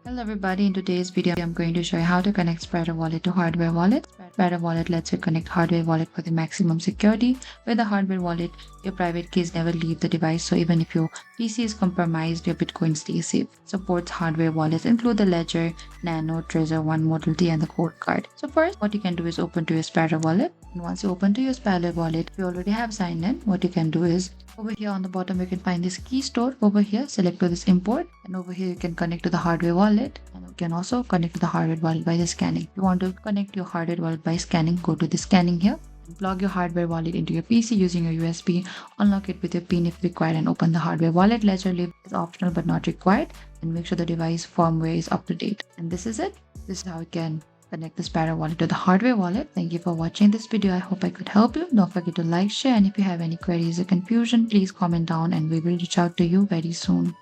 Hello everybody, in today's video I'm going to show you how to connect Sparrow Wallet to hardware wallet. Sparrow Wallet lets you connect hardware wallet for the maximum security. With the hardware wallet, your private keys never leave the device, so even if your PC is compromised, your Bitcoin stays safe. Supports hardware wallets include the Ledger, Nano, Trezor, One Model T and the Code Card. So first what you can do is open to your Sparrow Wallet, and once you open to your Sparrow Wallet, if you already have signed in, what you can do is over here on the bottom you can find this key store. Over here select to this import, and over here you can connect to the hardware wallet, and you can also connect to the hardware wallet by the scanning. If you want to connect your hardware wallet by scanning, go to the scanning here, plug your hardware wallet into your PC using your USB, unlock it with your PIN if required, and open the hardware wallet. Ledger Live is optional but not required, and make sure the device firmware is up to date. And this is it. This is how you can connect the Sparrow Wallet to the hardware wallet. Thank you for watching this video. I hope I could help you. Don't forget to like, share, and if you have any queries or confusion, please comment down and we will reach out to you very soon.